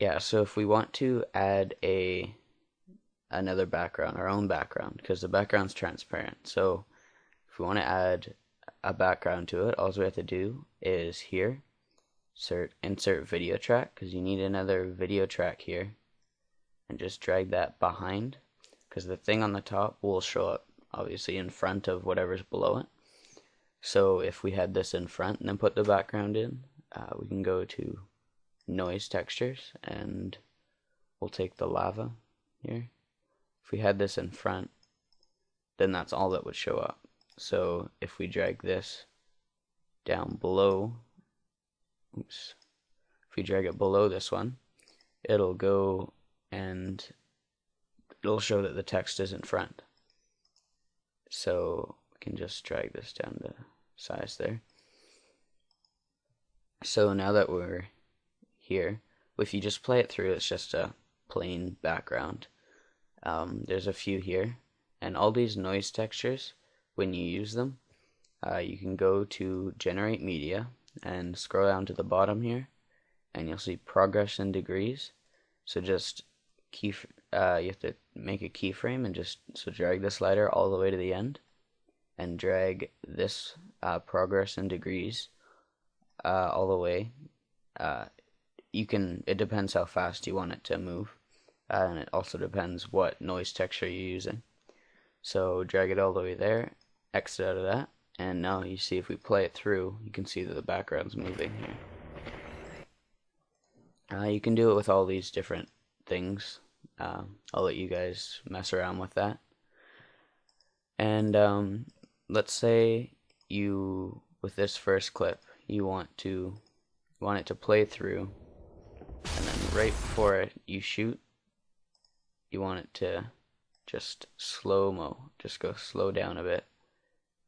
Yeah, so if we want to add another background, our own background, because the background's transparent. So if we want to add a background to it, all we have to do is here, insert video track, because you need another video track here, and just drag that behind, because the thing on the top will show up obviously in front of whatever's below it. So if we had this in front and then put the background in, we can go to noise textures and we'll take the lava here. If we had this in front, then that's all that would show up. So if we drag this down below, oops, if we drag it below this one, it'll go and it'll show that the text is in front. So we can just drag this down to size there. So now that we're here, if you just play it through, it's just a plain background. There's a few here, and all these noise textures, when you use them, you can go to generate media and scroll down to the bottom here, and you'll see progress in degrees. So just you have to make a keyframe and just drag the slider all the way to the end, and drag this progress in degrees all the way. It depends how fast you want it to move, and it also depends what noise texture you're using. So drag it all the way there, exit out of that, and now you see if we play it through, you can see that the background's moving here. You can do it with all these different things. I'll let you guys mess around with that. And let's say with this first clip, you want it to play through, and then right before you shoot, you want it to just just go slow down a bit.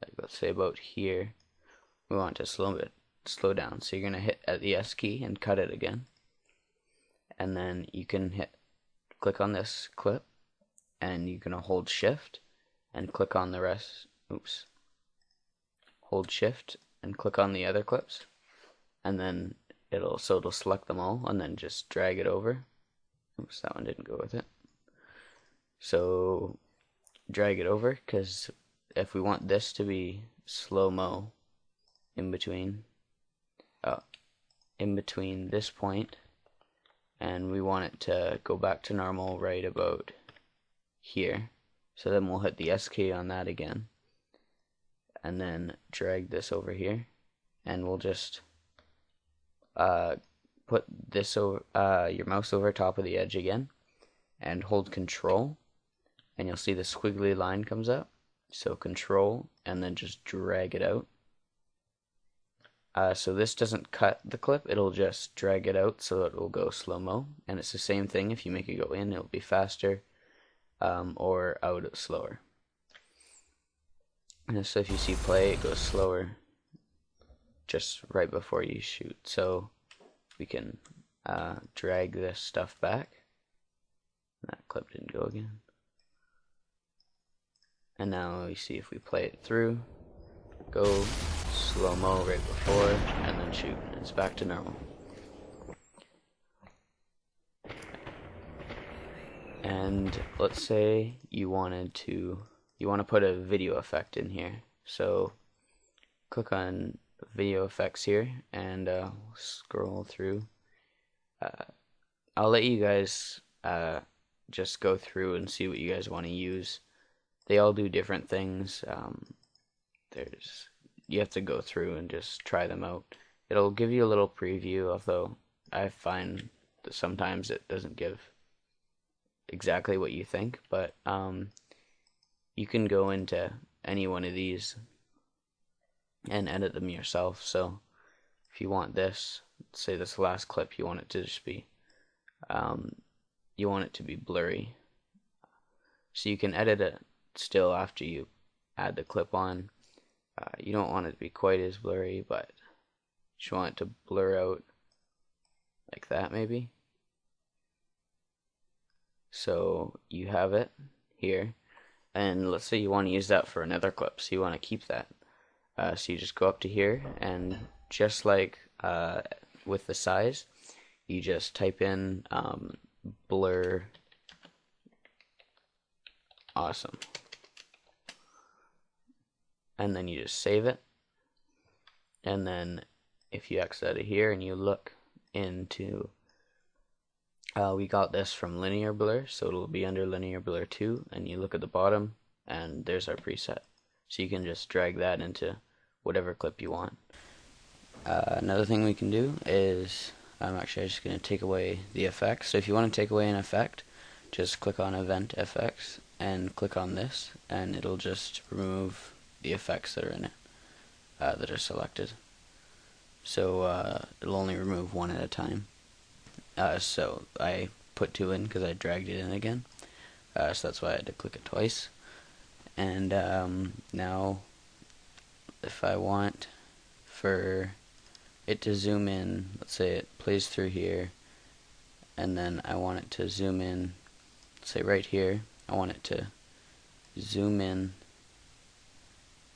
Like let's say about here, we want it to slow down. So you're gonna hit at the S key and cut it again, and then you can click on this clip, and you're gonna hold Shift and click on the rest. Oops. Hold Shift and click on the other clips, and then it'll select them all, and then just drag it over. Oops, that one didn't go with it. So drag it over, because if we want this to be slow-mo in between this point, and we want it to go back to normal right about here, so then we'll hit the S key on that again, and then drag this over here, and we'll just put this over your mouse over top of the edge again, and hold Control, and you'll see the squiggly line comes up. So Control, and then just drag it out. So this doesn't cut the clip, it'll just drag it out so it will go slow-mo, and it's the same thing. If you make it go in, it'll be faster, or out slower. And so if you see play, it goes slower just right before you shoot. So we can drag this stuff back. That clip didn't go again. And now you see if we play it through, go slow-mo right before, and then shoot, and it's back to normal. And let's say you want to put a video effect in here. So click on video effects here, and scroll through. I'll let you guys just go through and see what you guys want to use. They all do different things. You have to go through and just try them out. It'll give you a little preview, although I find that sometimes it doesn't give exactly what you think, but you can go into any one of these and edit them yourself. So if you want this, say this last clip, you want it to just be you want it to be blurry, so you can edit it still after you add the clip on. You don't want it to be quite as blurry, but you just want it to blur out like that maybe. So you have it here, and let's say you want to use that for another clip, so you want to keep that. So you just go up to here, and just like with the size, you just type in blur awesome, and then you just save it. And then if you exit out of here and you look into, we got this from linear blur, so it'll be under linear blur 2, and you look at the bottom and there's our preset. So you can just drag that into whatever clip you want. Another thing we can do is, I'm just going to take away the effects. So if you want to take away an effect, just click on Event FX and click on this, and it'll just remove the effects that are in it, that are selected. So it'll only remove one at a time. So I put 2 in because I dragged it in again. So that's why I had to click it twice. And now if I want for it to zoom in, let's say it plays through here, and then I want it to zoom in, let's say right here, I want it to zoom in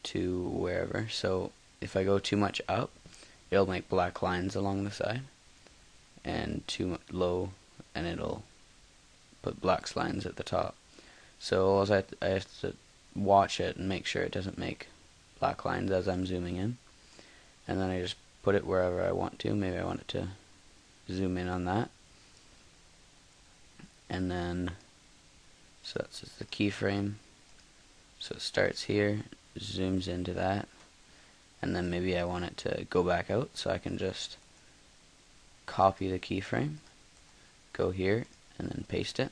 to wherever. So if I go too much up, it'll make black lines along the side, and too low, and it'll put black lines at the top. So I have to watch it and make sure it doesn't make black lines as I'm zooming in, and then I just put it wherever I want to. Maybe I want it to zoom in on that, and then so that's just the keyframe. So it starts here, zooms into that, and then maybe I want it to go back out, so I can just copy the keyframe, go here, and then paste it.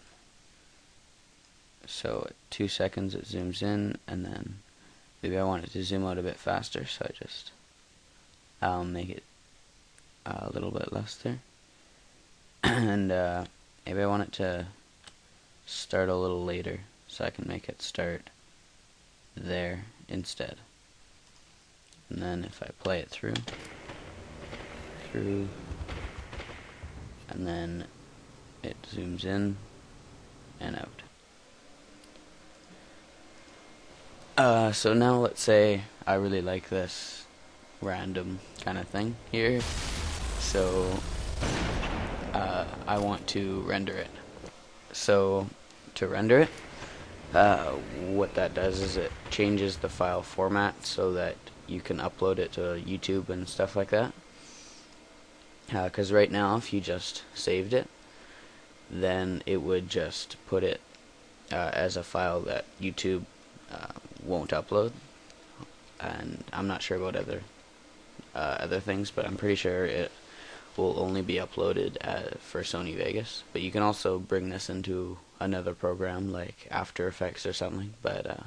So at 2 seconds it zooms in, and then maybe I want it to zoom out a bit faster, so I just make it a little bit less there. And maybe I want it to start a little later, so I can make it start there instead. And then if I play it through, and then it zooms in and out. So now let's say I really like this random kind of thing here, so I want to render it. So to render it, what that does is it changes the file format so that you can upload it to YouTube and stuff like that. Because right now if you just saved it, then it would just put it as a file that YouTube won't upload. And I'm not sure about other things, but I'm pretty sure it will only be uploaded for Sony Vegas. But you can also bring this into another program like After Effects or something, but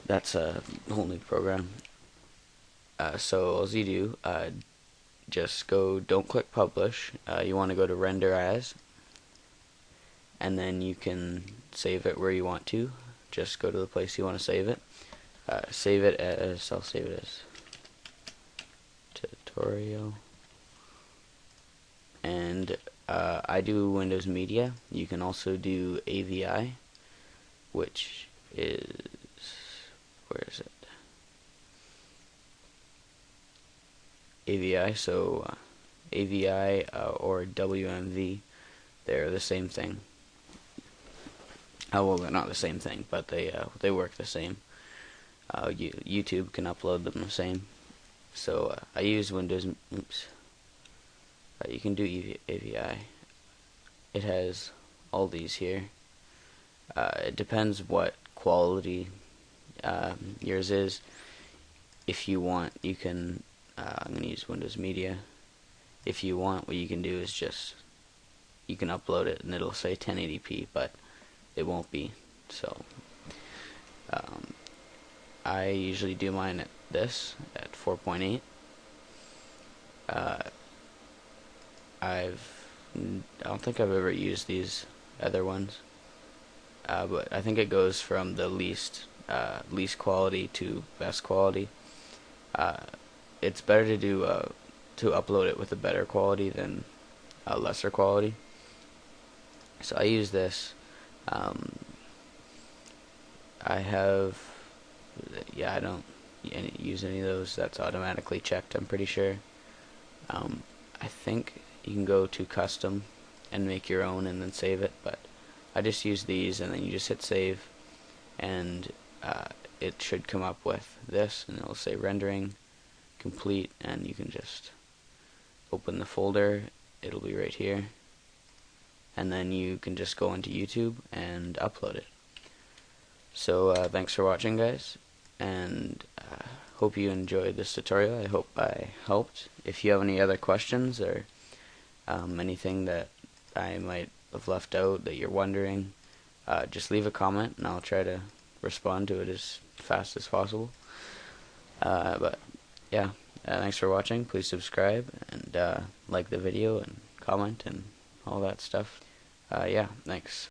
that's a whole new program. So all you do, just don't click publish, you want to go to render as, and then you can save it where you want to. Just go to the place you want to save it. Save it as, I'll save it as tutorial, and I do Windows Media. You can also do AVI, which is, where is it? AVI, so AVI or WMV, they're the same thing. Well, they're not the same thing, but they work the same. YouTube can upload them the same. So I use Windows. Oops. You can do AVI. It has all these here. It depends what quality yours is. If you want, you can. I'm going to use Windows Media. If you want, what you can do is just, you can upload it and it'll say 1080p, but it won't be. So I usually do mine at 4.8. I don't think I've ever used these other ones, but I think it goes from the least quality to best quality. It's better to do to upload it with a better quality than a lesser quality. So I use this. I don't use any of those. That's automatically checked, I'm pretty sure. I think you can go to custom and make your own and then save it, but I just use these, and then you just hit save, and it should come up with this, and it'll say rendering complete, and you can just open the folder. It'll be right here, and then you can just go into YouTube and upload it. So thanks for watching, guys, and hope you enjoyed this tutorial. I hope I helped. If you have any other questions or anything that I might have left out that you're wondering, just leave a comment and I'll try to respond to it as fast as possible. But yeah, thanks for watching. Please subscribe and like the video and comment and all that stuff. Yeah, thanks.